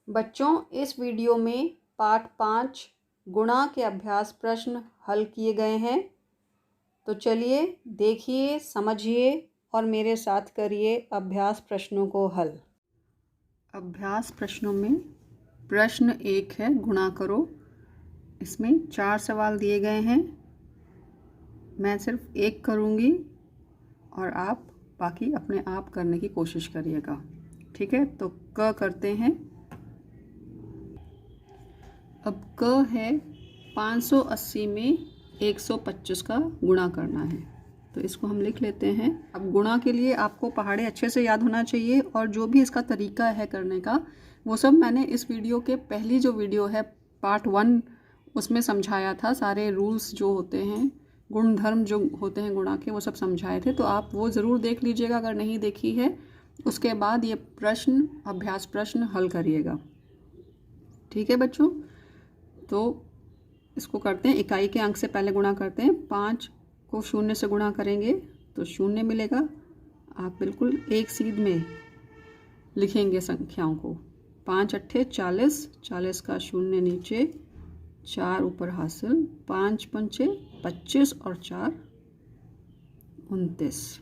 बच्चों, इस वीडियो में पाठ 5 गुणा के अभ्यास प्रश्न हल किए गए हैं। तो चलिए देखिए, समझिए और मेरे साथ करिए अभ्यास प्रश्नों को हल। अभ्यास प्रश्नों में प्रश्न 1 है गुणा करो। इसमें 4 सवाल दिए गए हैं। मैं सिर्फ एक करूँगी और आप बाकी अपने आप करने की कोशिश करिएगा। ठीक है, तो क करते हैं। अब क है 580 में 125 का गुणा करना है, तो इसको हम लिख लेते हैं। अब गुणा के लिए आपको पहाड़े अच्छे से याद होना चाहिए और जो भी इसका तरीका है करने का वो सब मैंने इस वीडियो के पहली जो वीडियो है पार्ट 1 उसमें समझाया था। सारे रूल्स जो होते हैं, गुणधर्म जो होते हैं गुणा के, वो सब समझाए थे, तो आप वो ज़रूर देख लीजिएगा अगर नहीं देखी है। उसके बाद ये प्रश्न अभ्यास प्रश्न हल करिएगा। ठीक है बच्चों, तो इसको करते हैं। इकाई के अंक से पहले गुणा करते हैं। 5 को 0 से गुणा करेंगे तो 0 मिलेगा। आप बिल्कुल एक सीध में लिखेंगे संख्याओं को। 5 अट्ठे 40, 40 का 0 नीचे, 4 ऊपर हासिल, 5 पंचे 25 और 4 29।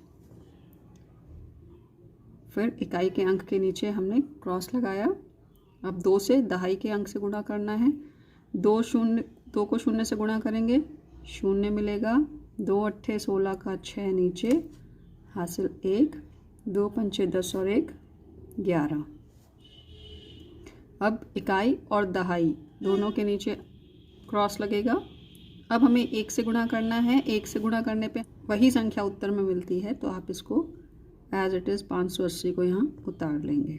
फिर इकाई के अंक के नीचे हमने क्रॉस लगाया। अब 2 से दहाई के अंक से गुणा करना है। 2 को 0 से गुणा करेंगे, 0 मिलेगा। 2 अट्ठे 16 का 6 नीचे, हासिल 1, 2 पंचे 10 और 1 11। अब इकाई और दहाई दोनों के नीचे क्रॉस लगेगा। अब हमें 1 से गुणा करना है। 1 से गुणा करने पे वही संख्या उत्तर में मिलती है, तो आप इसको एज इट इज़ 580 को यहाँ उतार लेंगे।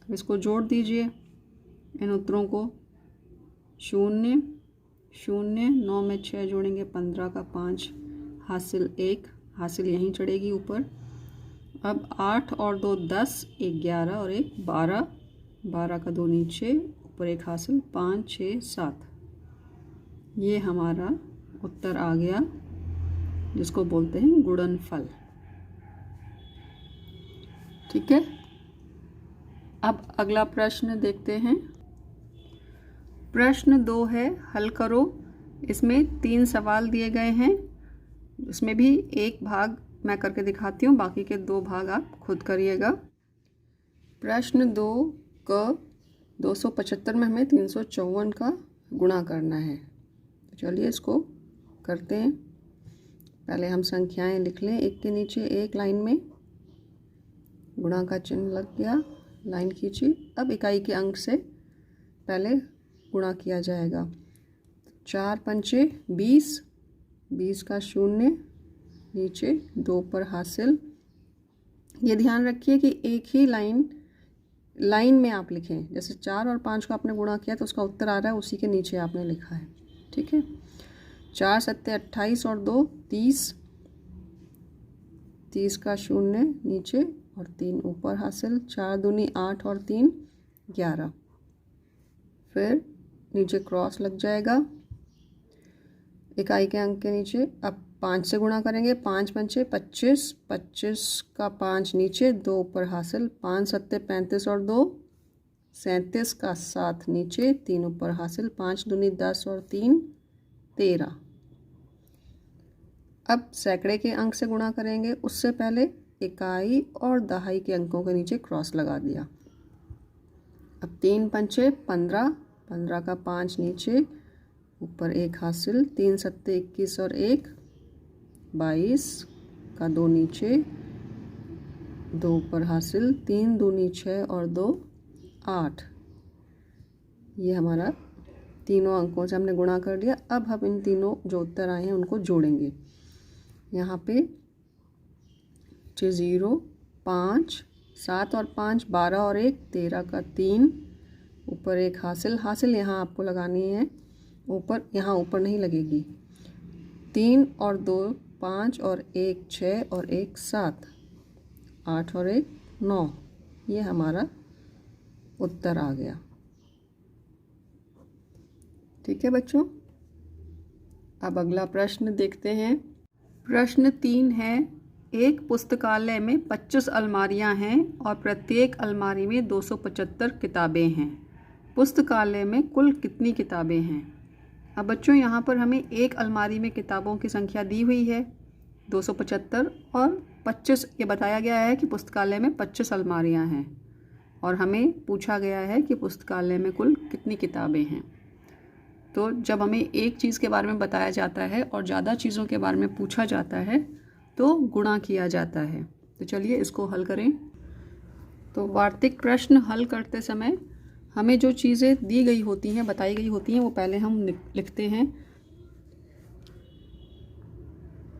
अब इसको जोड़ दीजिए इन उत्तरों को। 0 0, 9 में 6 जोड़ेंगे 15 का 5, हासिल 1, हासिल यहीं चढ़ेगी ऊपर। अब 8 और 2 10, 1 11 और 1 12, 12 का 2 नीचे, ऊपर 1 हासिल, 5 6 7। ये हमारा उत्तर आ गया, जिसको बोलते हैं गुणनफल। ठीक है, अब अगला प्रश्न देखते हैं। प्रश्न 2 है हल करो। इसमें 3 सवाल दिए गए हैं। इसमें भी एक भाग मैं करके दिखाती हूँ, बाकी के 2 भाग आप खुद करिएगा। प्रश्न 2 क 275 में हमें 354 का गुणा करना है। तो चलिए इसको करते हैं। पहले हम संख्याएं लिख लें, एक के नीचे एक लाइन में। गुणा का चिन्ह लग गया, लाइन खींची। अब इकाई के अंक से पहले गुणा किया जाएगा। 4 पंचे 20, 20 का 0 नीचे, 2 पर हासिल। ये ध्यान रखिए कि एक ही लाइन में आप लिखें। जैसे 4 और 5 को आपने गुणा किया तो उसका उत्तर आ रहा है, उसी के नीचे आपने लिखा है। ठीक है, 4 सत्ते 28 और 2 30, 30 का 0 नीचे और 3 ऊपर हासिल, 4 दूनी 8 और 3 11। फिर नीचे क्रॉस लग जाएगा इकाई के अंक के नीचे। अब 5 से गुणा करेंगे। 5 पंचे 25, 25 का 5 नीचे, 2 ऊपर हासिल, 5 सत्ते 35 और 2 37 का 7 नीचे, 3 ऊपर हासिल, 5 दूनी 10 और 3 13। अब सैकड़े के अंक से गुणा करेंगे। उससे पहले इकाई और दहाई के अंकों के नीचे क्रॉस लगा दिया। अब 3 पंचे 15, 15 का 5 नीचे, ऊपर 1 हासिल, 3 सत्ते 21 और 1 22 का 2 नीचे, 2 ऊपर हासिल, 3 दूनी 6 और 2 8। ये हमारा तीनों अंकों से हमने गुणा कर लिया। अब हम इन तीनों जो उत्तर आए हैं उनको जोड़ेंगे। यहाँ पे 0 5, 7 और 5 12 और 1 13 का 3, ऊपर 1 हासिल, हासिल यहाँ आपको लगानी है ऊपर, यहाँ ऊपर नहीं लगेगी। 3 और 2 5 और 1 6 और 1 7, 8 और 1 9। ये हमारा उत्तर आ गया। ठीक है बच्चों, अब अगला प्रश्न देखते हैं। प्रश्न 3 है एक पुस्तकालय में 25 अलमारियां हैं और प्रत्येक अलमारी में 275 किताबें हैं। पुस्तकालय में कुल कितनी किताबें हैं? अब बच्चों यहाँ पर हमें एक अलमारी में किताबों की संख्या दी हुई है 275 और 25 ये बताया गया है कि पुस्तकालय में 25 अलमारियाँ हैं और हमें पूछा गया है कि पुस्तकालय में कुल कितनी किताबें हैं। तो जब हमें एक चीज़ के बारे में बताया जाता है और ज़्यादा चीज़ों के बारे में पूछा जाता है तो गुणा किया जाता है। तो चलिए इसको हल करें। तो वार्तिक प्रश्न हल करते समय हमें जो चीज़ें दी गई होती हैं, बताई गई होती हैं, वो पहले हम लिखते हैं।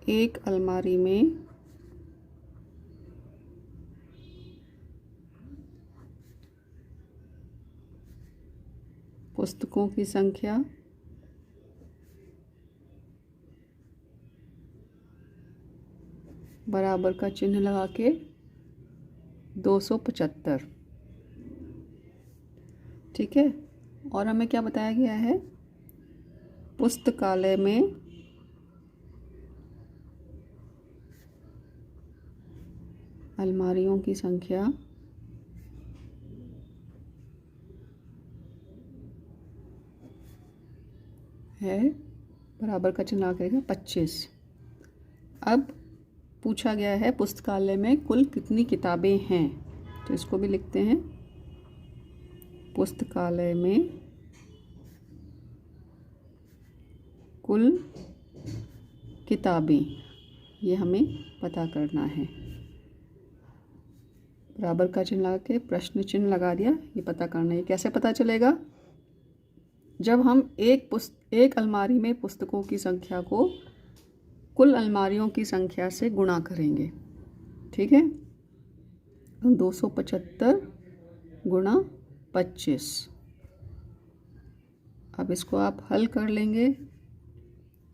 एक अलमारी में पुस्तकों की संख्या बराबर का चिन्ह लगा के 275, ठीक है। और हमें क्या बताया गया है? पुस्तकालय में अलमारियों की संख्या है बराबर का चिन्ह लगाएगा 25। अब पूछा गया है पुस्तकालय में कुल कितनी किताबें हैं, तो इसको भी लिखते हैं। पुस्तकालय में कुल किताबें, ये हमें पता करना है। बराबर का चिन्ह लगा के प्रश्न चिन्ह लगा दिया, ये पता करना है। कैसे पता चलेगा? जब हम एक अलमारी में पुस्तकों की संख्या को कुल अलमारियों की संख्या से गुणा करेंगे, ठीक है। 275 गुणा 25। अब इसको आप हल कर लेंगे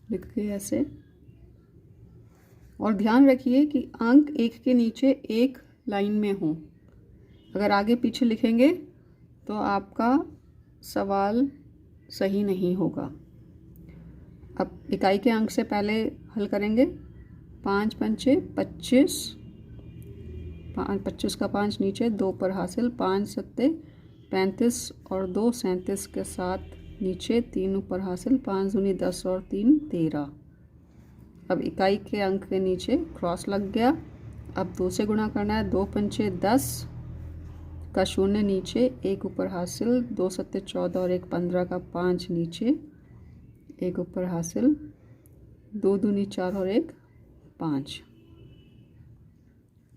लिख के ऐसे। और ध्यान रखिए कि अंक एक के नीचे एक लाइन में हो। अगर आगे पीछे लिखेंगे तो आपका सवाल सही नहीं होगा। अब इकाई के अंक से पहले हल करेंगे। 5 पंचे 25, 25 का 5 नीचे, 2 पर हासिल, 5 सत्ते 35 और 2 37 के साथ नीचे, 3 ऊपर हासिल, 5 दूनी 10 और 3 13। अब इकाई के अंक के नीचे क्रॉस लग गया। अब 2 से गुणा करना है। 2 पंचे 10 का 0 नीचे, 1 ऊपर हासिल, 2 सत्ते 14 और 1 15 का 5 नीचे, 1 ऊपर हासिल, 2 दूनी 4 और 1 5।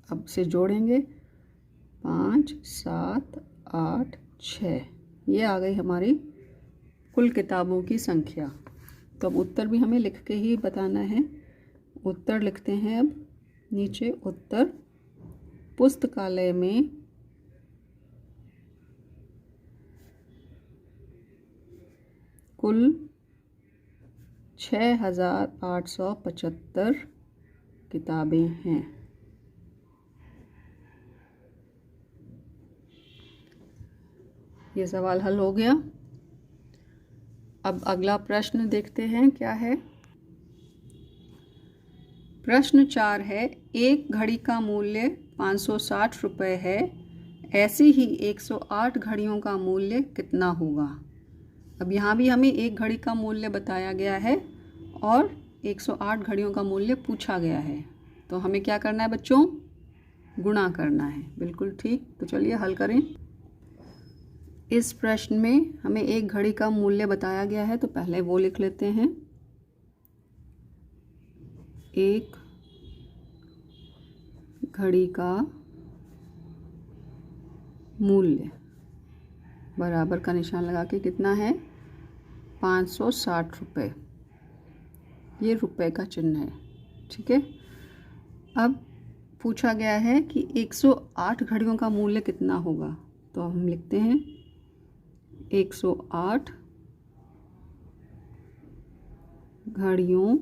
अब से जोड़ेंगे 5 7 8 6। ये आ गई हमारी कुल किताबों की संख्या। तो अब उत्तर भी हमें लिख के ही बताना है। उत्तर लिखते हैं। अब नीचे उत्तर, पुस्तकालय में कुल 6875 किताबें हैं। ये सवाल हल हो गया। अब अगला प्रश्न देखते हैं क्या है। प्रश्न 4 है, एक घड़ी का मूल्य 560 रुपये है, ऐसी ही 108 घड़ियों का मूल्य कितना होगा? अब यहाँ भी हमें एक घड़ी का मूल्य बताया गया है और 108 घड़ियों का मूल्य पूछा गया है। तो हमें क्या करना है बच्चों? गुणा करना है। बिल्कुल ठीक। तो चलिए हल करें। इस प्रश्न में हमें एक घड़ी का मूल्य बताया गया है, तो पहले वो लिख लेते हैं। एक घड़ी का मूल्य बराबर का निशान लगा के कितना है? 560 रुपये। ये रुपए का चिन्ह है, ठीक है। अब पूछा गया है कि 108 घड़ियों का मूल्य कितना होगा, तो हम लिखते हैं 108 घड़ियों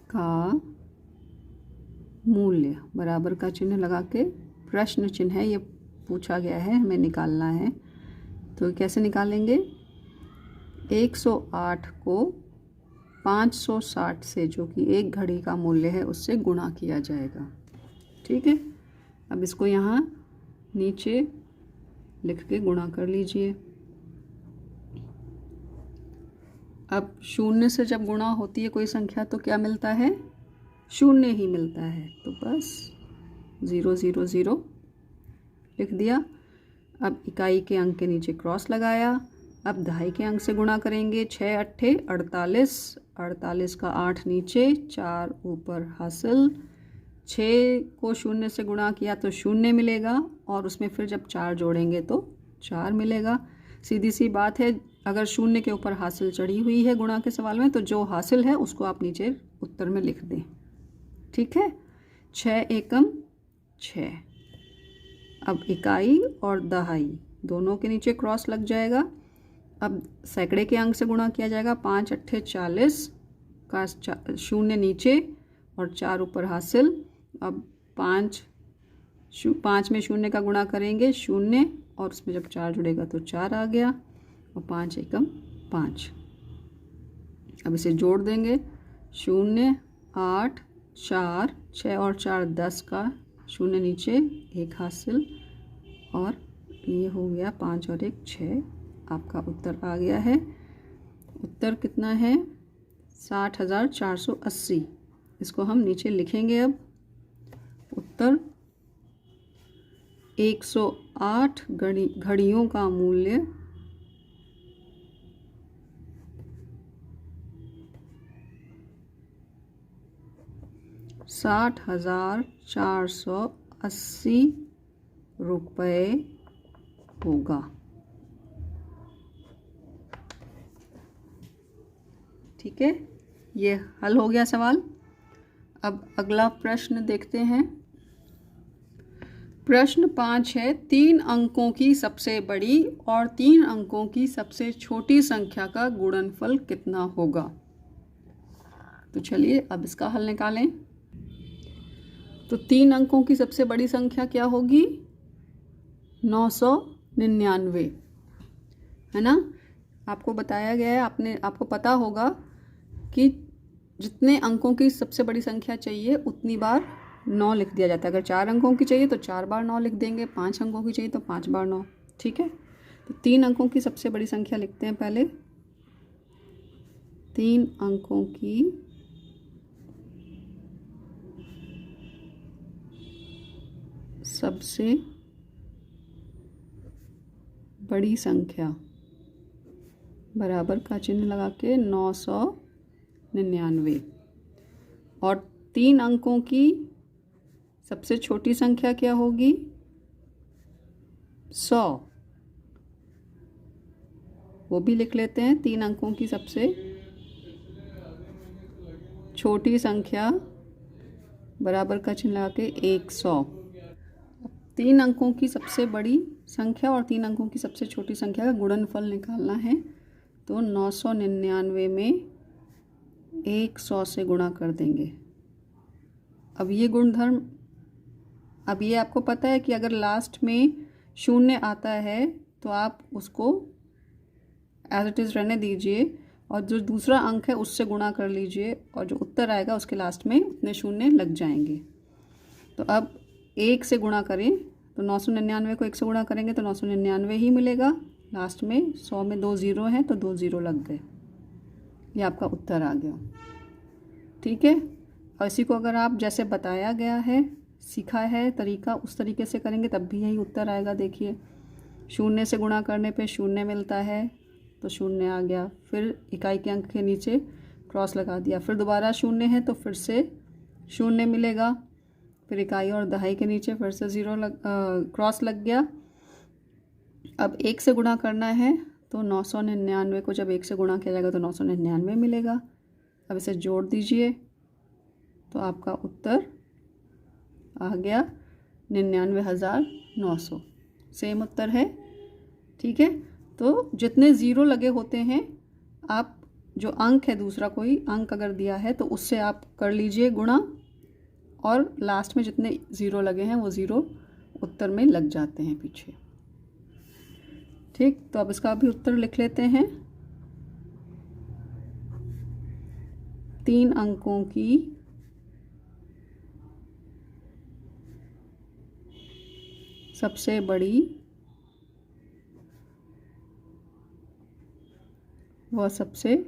का मूल्य बराबर का चिन्ह लगा के प्रश्न चिन्ह है, ये पूछा गया है, हमें निकालना है। तो कैसे निकालेंगे? 108 को 560 से, जो कि 1 घड़ी का मूल्य है, उससे गुणा किया जाएगा। ठीक है, अब इसको यहाँ नीचे लिख के गुणा कर लीजिए। अब 0 से जब गुणा होती है कोई संख्या तो क्या मिलता है? 0 ही मिलता है। तो बस 0 0 0 लिख दिया। अब इकाई के अंक के नीचे क्रॉस लगाया। अब दहाई के अंक से गुणा करेंगे। 6 अट्ठे 48, 48 का 8 नीचे, 4 ऊपर हासिल। 6 को 0 से गुणा किया तो 0 मिलेगा, और उसमें फिर जब 4 जोड़ेंगे तो 4 मिलेगा। सीधी सी बात है, अगर 0 के ऊपर हासिल चढ़ी हुई है गुणा के सवाल में, तो जो हासिल है उसको आप नीचे उत्तर में लिख दें। ठीक है, 6 एकम 6। अब इकाई और दहाई दोनों के नीचे क्रॉस लग जाएगा। अब सैकड़े के अंक से गुणा किया जाएगा। 5 अट्ठे 40 का 0 नीचे और 4 ऊपर हासिल। अब 5 में 0 का गुणा करेंगे 0, और उसमें जब 4 जुड़ेगा तो 4 आ गया, और 5 एकम 5। अब इसे जोड़ देंगे। 0 8 4 6 और 4 10 का 0 नीचे 1 हासिल, और ये हो गया 5 और 1 6। आपका उत्तर आ गया है। उत्तर कितना है? 60,480। इसको हम नीचे लिखेंगे। अब उत्तर 108 घड़ियों का मूल्य 60,480 रुपये होगा। ठीक है, ये हल हो गया सवाल। अब अगला प्रश्न देखते हैं। प्रश्न 5 है, 3 अंकों की सबसे बड़ी और 3 अंकों की सबसे छोटी संख्या का गुणनफल कितना होगा? तो चलिए अब इसका हल निकालें। तो 3 अंकों की सबसे बड़ी संख्या क्या होगी? 999, है ना। आपको बताया गया है, आपको पता होगा कि जितने अंकों की सबसे बड़ी संख्या चाहिए उतनी बार 9 लिख दिया जाता है। अगर 4 अंकों की चाहिए तो 4 बार 9 लिख देंगे, 5 अंकों की चाहिए तो 5 बार 9। ठीक है, तो 3 अंकों की सबसे बड़ी संख्या लिखते हैं पहले। 3 अंकों की सबसे बड़ी संख्या, बराबर का चिन्ह लगा के 999। और 3 अंकों की सबसे छोटी संख्या क्या होगी? 100। वो भी लिख लेते हैं। 3 अंकों की सबसे छोटी संख्या, बराबर का चिन्ह लगा के 100। 3 अंकों की सबसे बड़ी संख्या और 3 अंकों की सबसे छोटी संख्या का गुणनफल निकालना है। तो 999 में 100 से गुणा कर देंगे। अब ये गुणधर्म, अब ये आपको पता है कि अगर लास्ट में 0 आता है तो आप उसको एज इट इज़ रहने दीजिए, और जो दूसरा अंक है उससे गुणा कर लीजिए, और जो उत्तर आएगा उसके लास्ट में उतने 0 लग जाएंगे। तो अब 1 से गुणा करें तो 999 को 1 से गुणा करेंगे तो 999 ही मिलेगा। लास्ट में 100 में 2 0 हैं तो 2 0 लग गए। ये आपका उत्तर आ गया। ठीक है, और इसी को अगर आप जैसे बताया गया है, सीखा है तरीका, उस तरीके से करेंगे तब भी यही उत्तर आएगा। देखिए, 0 से गुणा करने पे 0 मिलता है तो 0 आ गया। फिर इकाई के अंक के नीचे क्रॉस लगा दिया, फिर दोबारा 0 है तो फिर से 0 मिलेगा। फिर इकाई और दहाई के नीचे फिर से 0 क्रॉस लग गया। अब 1 से गुणा करना है तो 999 को जब 1 से गुणा किया जाएगा तो 999 मिलेगा। अब इसे जोड़ दीजिए तो आपका उत्तर आ गया 99,900। सेम उत्तर है। ठीक है, तो जितने 0 लगे होते हैं, आप जो अंक है, दूसरा कोई अंक अगर दिया है तो उससे आप कर लीजिए गुणा, और लास्ट में जितने 0 लगे हैं वो 0 उत्तर में लग जाते हैं पीछे। ठीक, तो अब इसका भी उत्तर लिख लेते हैं। 3 अंकों की सबसे बड़ी व सबसे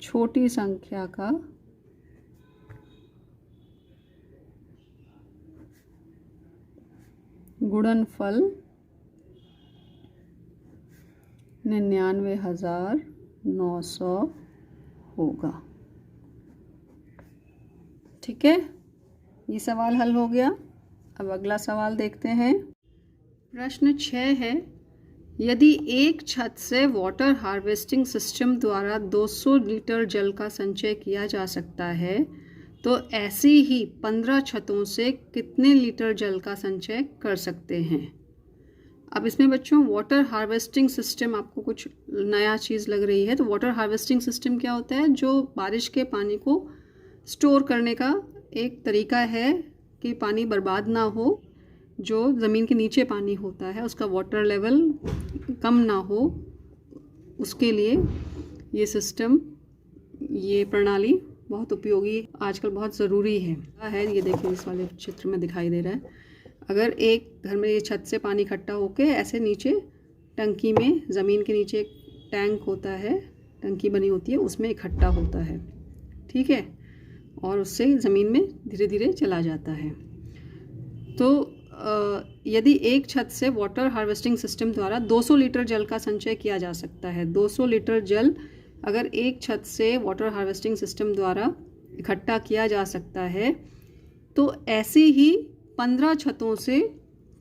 छोटी संख्या का गुणनफल 99,900 होगा। ठीक है, ये सवाल हल हो गया। अब अगला सवाल देखते हैं। प्रश्न 6 है, यदि एक छत से वाटर हार्वेस्टिंग सिस्टम द्वारा 200 लीटर जल का संचय किया जा सकता है तो ऐसी ही 15 छतों से कितने लीटर जल का संचय कर सकते हैं। अब इसमें बच्चों वाटर हार्वेस्टिंग सिस्टम आपको कुछ नया चीज़ लग रही है, तो वाटर हार्वेस्टिंग सिस्टम क्या होता है? जो बारिश के पानी को स्टोर करने का एक तरीका है कि पानी बर्बाद ना हो, जो ज़मीन के नीचे पानी होता है उसका वाटर लेवल कम ना हो, उसके लिए ये सिस्टम, ये प्रणाली बहुत उपयोगी, आजकल बहुत ज़रूरी है। ये देखिए इस वाले चित्र में दिखाई दे रहा है। अगर एक घर में ये छत से पानी इकट्ठा होके ऐसे नीचे टंकी में, ज़मीन के नीचे एक टैंक होता है, टंकी बनी होती है, उसमें इकट्ठा होता है, ठीक है, और उससे ज़मीन में धीरे धीरे चला जाता है। तो यदि एक छत से वाटर हार्वेस्टिंग सिस्टम द्वारा 200 लीटर जल का संचय किया जा सकता है, 200 लीटर जल अगर एक छत से वाटर हार्वेस्टिंग सिस्टम द्वारा इकट्ठा किया जा सकता है तो ऐसी ही 15 छतों से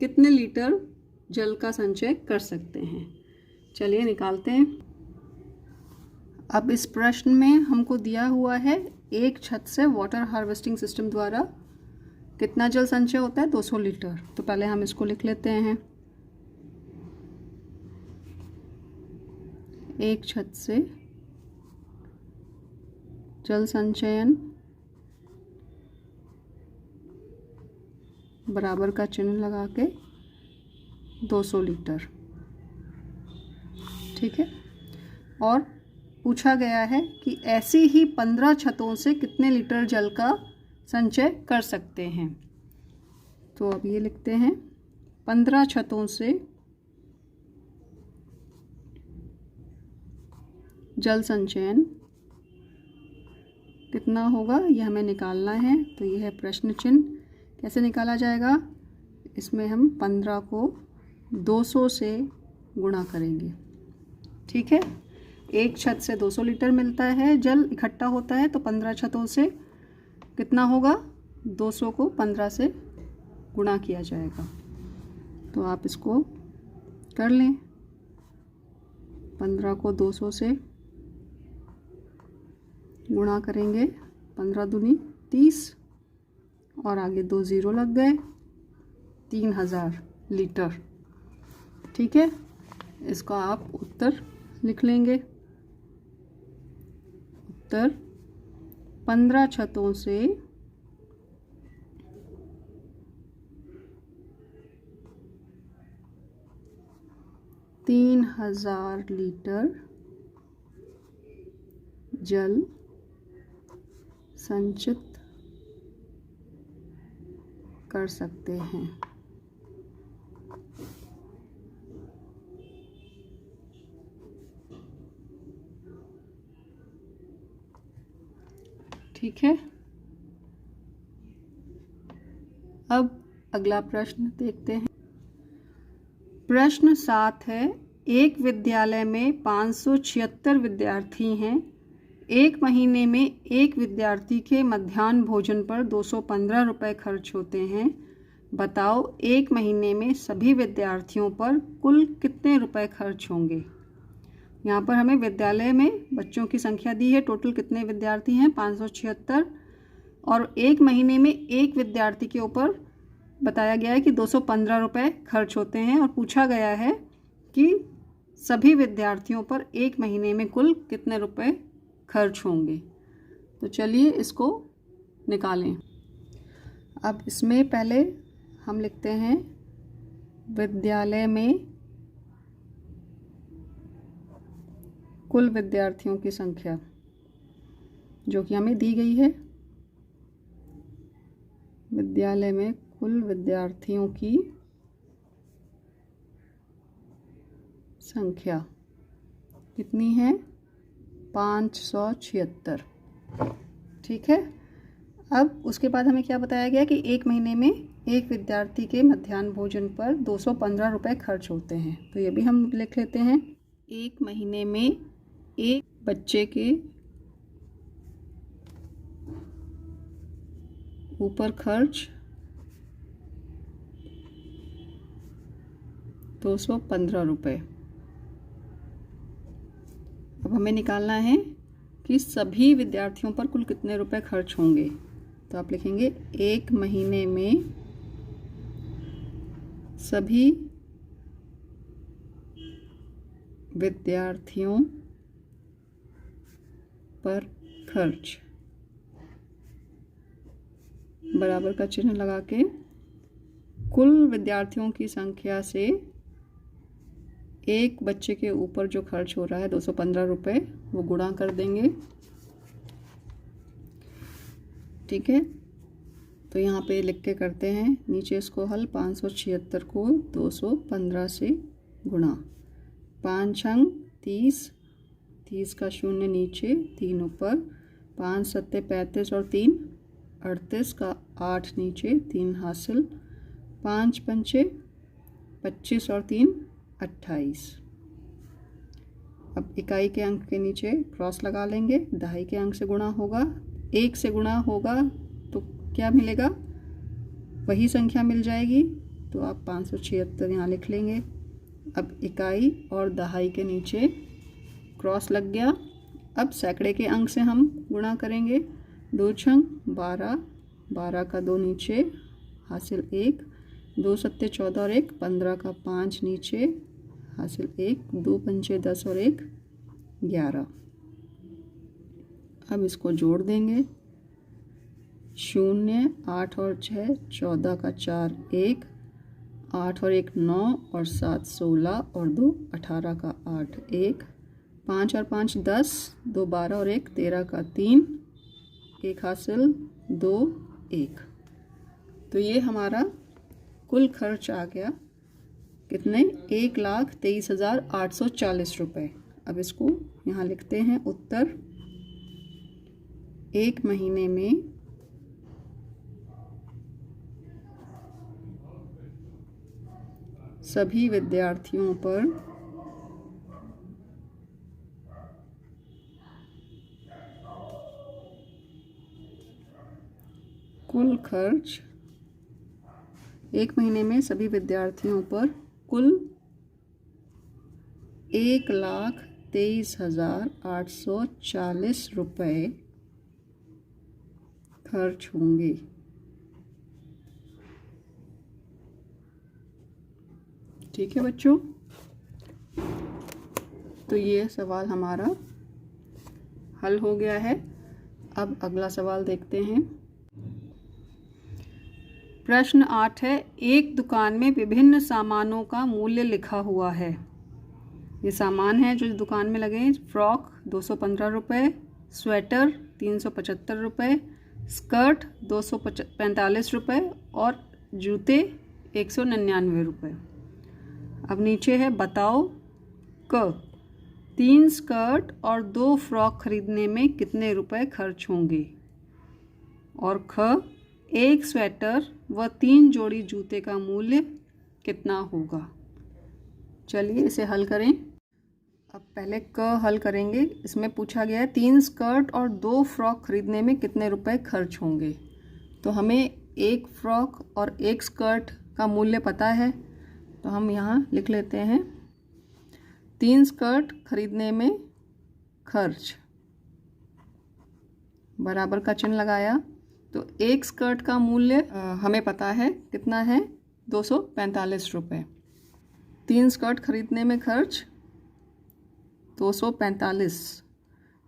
कितने लीटर जल का संचय कर सकते हैं। चलिए निकालते हैं। अब इस प्रश्न में हमको दिया हुआ है एक छत से वाटर हार्वेस्टिंग सिस्टम द्वारा कितना जल संचय होता है, 200 लीटर। तो पहले हम इसको लिख लेते हैं। एक छत से जल संचयन बराबर का चिन्ह लगा के 200 लीटर, ठीक है। और पूछा गया है कि ऐसी ही 15 छतों से कितने लीटर जल का संचय कर सकते हैं। तो अब ये लिखते हैं 15 छतों से जल संचयन कितना होगा, यह हमें निकालना है। तो यह है प्रश्न चिन्ह। कैसे निकाला जाएगा? इसमें हम 15 को 200 से गुणा करेंगे, ठीक है। एक छत से 200 लीटर मिलता है, जल इकट्ठा होता है, तो 15 छतों से कितना होगा, 200 को 15 से गुणा किया जाएगा। तो आप इसको कर लें। 15 को 200 से गुणा करेंगे, 15 दूनी 30 और आगे 2 ज़ीरो लग गए, 3000 लीटर, ठीक है। इसका आप उत्तर लिख लेंगे। उत्तर 15 छतों से 3000 लीटर जल संचित कर सकते हैं। ठीक है। अब अगला प्रश्न देखते हैं। प्रश्न 7 है, एक विद्यालय में 576 विद्यार्थी हैं। एक महीने में एक विद्यार्थी के मध्याह्न भोजन पर 215 रुपये खर्च होते हैं। बताओ एक महीने में सभी विद्यार्थियों पर कुल कितने रुपए खर्च होंगे। यहाँ पर हमें विद्यालय में बच्चों की संख्या दी है, टोटल कितने विद्यार्थी हैं 576, और एक महीने में एक विद्यार्थी के ऊपर बताया गया है कि 215 रुपये खर्च होते हैं, और पूछा गया है कि सभी विद्यार्थियों पर एक महीने में कुल कितने रुपए खर्च होंगे। तो चलिए इसको निकालें। अब इसमें पहले हम लिखते हैं विद्यालय में कुल विद्यार्थियों की संख्या, जो कि हमें दी गई है। विद्यालय में कुल विद्यार्थियों की संख्या कितनी है? 576। ठीक है। अब उसके बाद हमें क्या बताया गया कि एक महीने में एक विद्यार्थी के मध्याह्न भोजन पर 215 रुपये खर्च होते हैं। तो ये भी हम लिख लेते हैं। एक महीने में एक बच्चे के ऊपर खर्च 215 रुपये। अब हमें निकालना है कि सभी विद्यार्थियों पर कुल कितने रुपए खर्च होंगे। तो आप लिखेंगे एक महीने में सभी विद्यार्थियों पर खर्च, बराबर का चिन्ह लगा के कुल विद्यार्थियों की संख्या से एक बच्चे के ऊपर जो खर्च हो रहा है 215 रुपये, वो गुणा कर देंगे। ठीक है। तो यहाँ पे लिख के करते हैं, नीचे इसको हल। 576 को 215 से गुणा। 5 अंक 30, 30 का 0 नीचे, 3 ऊपर, 5 सत्ते 35 और 3 38 का 8 नीचे, 3 हासिल, 5 पंचे 25 और 3 28। अब इकाई के अंक के नीचे क्रॉस लगा लेंगे। दहाई के अंक से गुणा होगा, 1 से गुणा होगा तो क्या मिलेगा? वही संख्या मिल जाएगी। तो आप 576 यहाँ लिख लेंगे। अब इकाई और दहाई के नीचे क्रॉस लग गया। अब सैकड़े के अंक से हम गुणा करेंगे। 2 छंग 12, 12 का 2 नीचे, हासिल 1, 2 सत्ते 14 और 1 15 का 5 नीचे, हासिल 1, 2 पंचे 10 और 1 11। अब इसको जोड़ देंगे। 0, 8 और 6 14 का 4 1, 8 और 1 9 और 7 16 और 2 18 का 8 1, 5 और 5 10, 2 12 और 1 13 का 3, 1 हासिल 2 1। तो ये हमारा कुल खर्च आ गया कितने? 1,23,840 रुपये। अब इसको यहाँ लिखते हैं उत्तर। एक महीने में सभी विद्यार्थियों पर कुल खर्च, एक महीने में सभी विद्यार्थियों पर कुल 1,23,840 रुपये खर्च होंगे। ठीक है बच्चों, तो ये सवाल हमारा हल हो गया है। अब अगला सवाल देखते हैं। प्रश्न 8 है, एक दुकान में विभिन्न सामानों का मूल्य लिखा हुआ है। ये सामान है जो दुकान में लगे। फ्रॉक 215 रुपये, स्वेटर 375 रुपये, स्कर्ट 245 रुपये और जूते 199 रुपये। अब नीचे है, बताओ क 3 स्कर्ट और 2 फ्रॉक खरीदने में कितने रुपए खर्च होंगे, और ख 1 स्वेटर व 3 जोड़ी जूते का मूल्य कितना होगा। चलिए इसे हल करें। अब पहले क हल करेंगे। इसमें पूछा गया है 3 स्कर्ट और 2 फ्रॉक खरीदने में कितने रुपए खर्च होंगे। तो हमें 1 फ्रॉक और 1 स्कर्ट का मूल्य पता है, तो हम यहाँ लिख लेते हैं 3 स्कर्ट खरीदने में खर्च, बराबर का चिन्ह लगाया। तो 1 स्कर्ट का मूल्य हमें पता है कितना है, 245 रुपये। 3 स्कर्ट खरीदने में खर्च 245,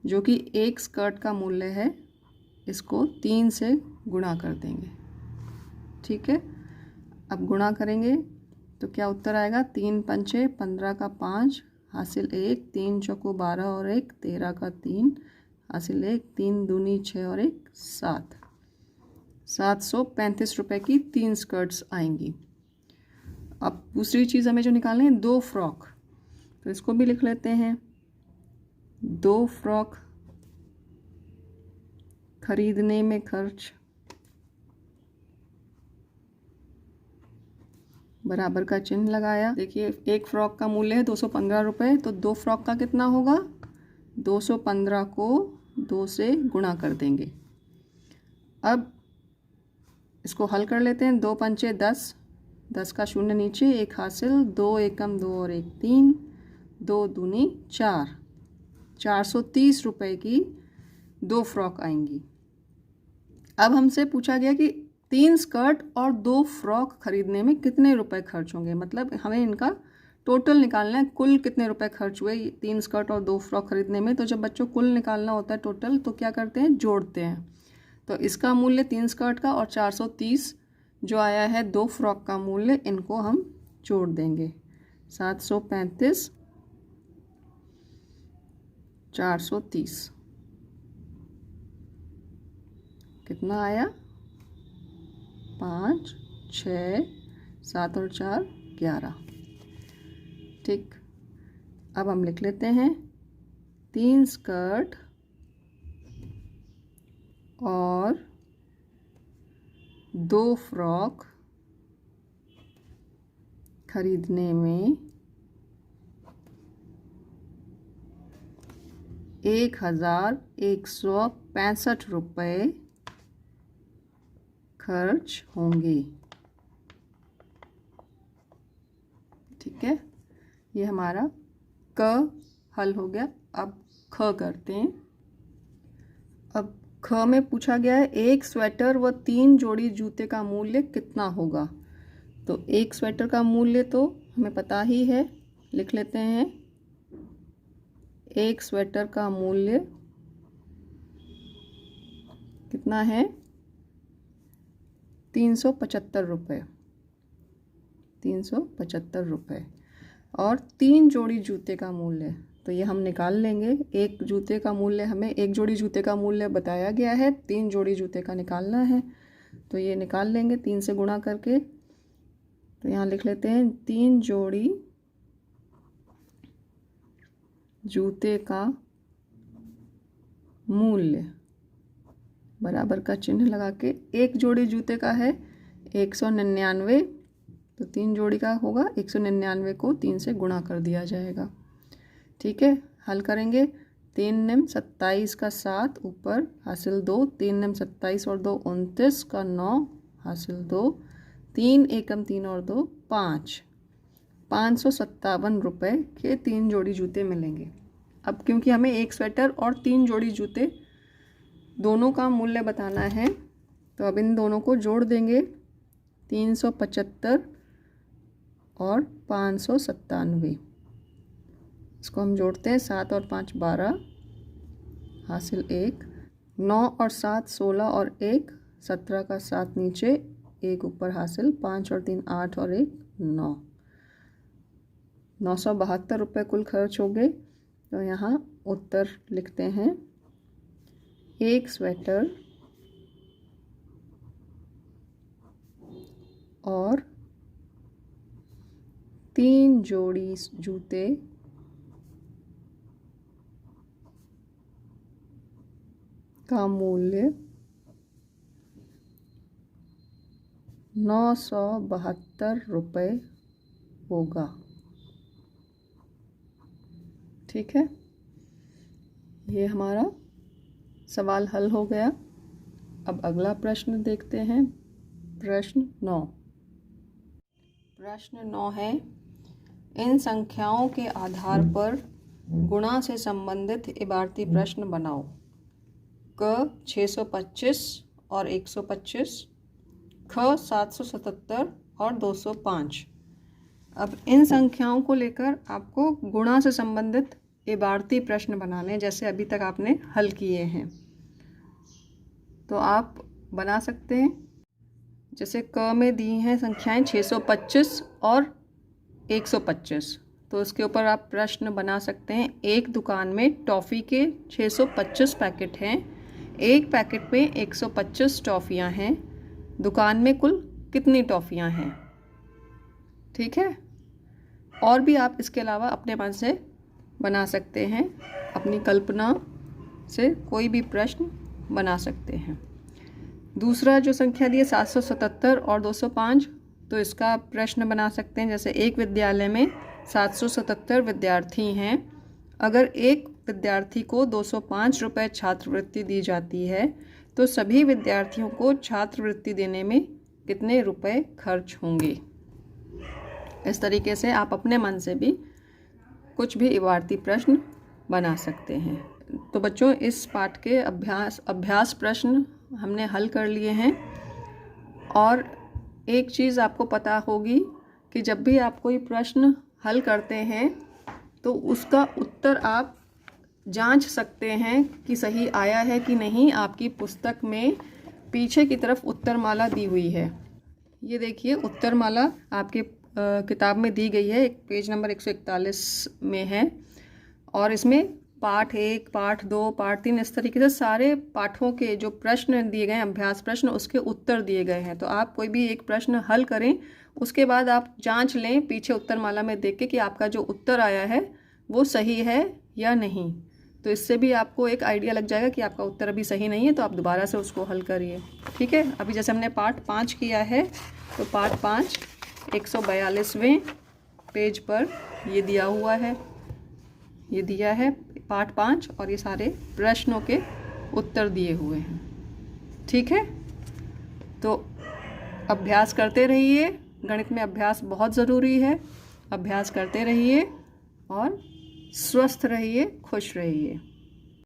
जो कि 1 स्कर्ट का मूल्य है। इसको 3 से गुणा कर देंगे। ठीक है, अब गुणा करेंगे तो क्या उत्तर आएगा? 3 पंचे 15 का 5, हासिल 1, 3 चौको 12 और 1 13 का 3, हासिल 1, 3 दूनी 6 और 1 7, 735 रुपये की 3 स्कर्ट्स आएंगी। अब दूसरी चीज़ हमें जो निकालनी है 2 फ्रॉक, तो इसको भी लिख लेते हैं। 2 फ्रॉक खरीदने में खर्च बराबर का चिन्ह लगाया। देखिए एक फ्रॉक का मूल्य है 215 रुपये, तो 2 फ्रॉक का कितना होगा, 215 को 2 से गुणा कर देंगे। अब इसको हल कर लेते हैं। 2 पंचे 10, 10 का शून्य नीचे, 1 हासिल, 2 एकम 2 और 1 3, 2 दूनी 4, 430 रुपये की 2 फ्रॉक आएंगी। अब हमसे पूछा गया कि 3 स्कर्ट और 2 फ्रॉक खरीदने में कितने रुपए खर्च होंगे, मतलब हमें इनका टोटल निकालना है, कुल कितने रुपए खर्च हुए 3 स्कर्ट और 2 फ्रॉक खरीदने में। तो जब बच्चों कुल निकालना होता है टोटल, तो क्या करते हैं, जोड़ते हैं। तो इसका मूल्य 3 स्कर्ट का और 430 जो आया है 2 फ्रॉक का मूल्य, इनको हम जोड़ देंगे। 735 430 कितना आया, 5 6 7 और 4 11। ठीक, अब हम लिख लेते हैं 3 स्कर्ट और 2 फ्रॉक खरीदने में 1165 रुपये खर्च होंगे। ठीक है, ये हमारा क हल हो गया। अब ख करते हैं। अब ख में पूछा गया है 1 स्वेटर व 3 जोड़ी जूते का मूल्य कितना होगा। तो 1 स्वेटर का मूल्य तो हमें पता ही है, लिख लेते हैं। 1 स्वेटर का मूल्य कितना है, 375 रुपये, 375 रुपये। और 3 जोड़ी जूते का मूल्य, तो ये हम निकाल लेंगे। एक जूते का मूल्य, हमें एक जोड़ी जूते का मूल्य बताया गया है, 3 जोड़ी जूते का निकालना है, तो ये निकाल लेंगे 3 से गुणा करके। तो यहाँ लिख लेते हैं 3 जोड़ी जूते का मूल्य बराबर का चिन्ह लगा के, एक जोड़ी जूते का है 199, तो 3 जोड़ी का होगा 199 को 3 से गुणा कर दिया जाएगा। ठीक है, हल करेंगे। 3 निम 27 का 7 ऊपर हासिल 2, 3 निम 27 और 2 29 का 9 हासिल 2, 3 एकम 3 और 2 5, 557 रुपये के 3 जोड़ी जूते मिलेंगे। अब क्योंकि हमें 1 स्वेटर और 3 जोड़ी जूते दोनों का मूल्य बताना है, तो अब इन दोनों को जोड़ देंगे। 375 और 597, इसको हम जोड़ते हैं। 7 और 5 12 हासिल 1, 9 और 7 16 और 1 17 का 7 नीचे, 1 ऊपर हासिल 5 और 3 8 और 1 9, 972 रुपये कुल खर्च हो गए। तो यहाँ उत्तर लिखते हैं 1 स्वेटर और 3 जोड़ी जूते का मूल्य 972 रुपये होगा। ठीक है, ये हमारा सवाल हल हो गया। अब अगला प्रश्न देखते हैं। प्रश्न 9। प्रश्न 9 है, इन संख्याओं के आधार पर गुणा से संबंधित इबारती प्रश्न बनाओ। क 625 और 125, ख 777 और 205। अब इन संख्याओं को लेकर आपको गुणा से संबंधित इबारती प्रश्न बनाने, जैसे अभी तक आपने हल किए हैं, तो आप बना सकते हैं। जैसे क में दी हैं संख्याएं 625 और 125, तो उसके ऊपर आप प्रश्न बना सकते हैं। एक दुकान में टॉफ़ी के 625 पैकेट हैं। एक पैकेट में 125 टॉफ़ियाँ हैं। दुकान में कुल कितनी टॉफ़ियाँ हैं? ठीक है। और भी आप इसके अलावा अपने मन से बना सकते हैं, अपनी कल्पना से कोई भी प्रश्न बना सकते हैं। दूसरा जो संख्या दी है 777 और 205, तो इसका प्रश्न बना सकते हैं। जैसे एक विद्यालय में 777 विद्यार्थी हैं। अगर एक विद्यार्थी को 205 रुपये छात्रवृत्ति दी जाती है तो सभी विद्यार्थियों को छात्रवृत्ति देने में कितने रुपए खर्च होंगे? इस तरीके से आप अपने मन से भी कुछ भी इबारती प्रश्न बना सकते हैं। तो बच्चों, इस पाठ के अभ्यास प्रश्न हमने हल कर लिए हैं। और एक चीज़ आपको पता होगी कि जब भी आप कोई प्रश्न हल करते हैं तो उसका उत्तर आप जांच सकते हैं कि सही आया है कि नहीं। आपकी पुस्तक में पीछे की तरफ उत्तरमाला दी हुई है। ये देखिए, उत्तरमाला आपके किताब में दी गई है, एक पेज नंबर 141 में है। और इसमें पाठ 1, पाठ 2, पाठ 3 इस तरीके से सारे पाठों के जो प्रश्न दिए गए हैं, अभ्यास प्रश्न, उसके उत्तर दिए गए हैं। तो आप कोई भी एक प्रश्न हल करें, उसके बाद आप जांच लें पीछे उत्तरमाला में देख के कि आपका जो उत्तर आया है वो सही है या नहीं। तो इससे भी आपको एक आइडिया लग जाएगा कि आपका उत्तर अभी सही नहीं है, तो आप दोबारा से उसको हल करिए। ठीक है। अभी जैसे हमने पाठ 5 किया है, तो पाठ 5 142वें पेज पर ये दिया हुआ है, ये दिया है पाठ 5, और ये सारे प्रश्नों के उत्तर दिए हुए हैं। ठीक है। तो अभ्यास करते रहिए। गणित में अभ्यास बहुत ज़रूरी है। अभ्यास करते रहिए और स्वस्थ रहिए, खुश रहिए।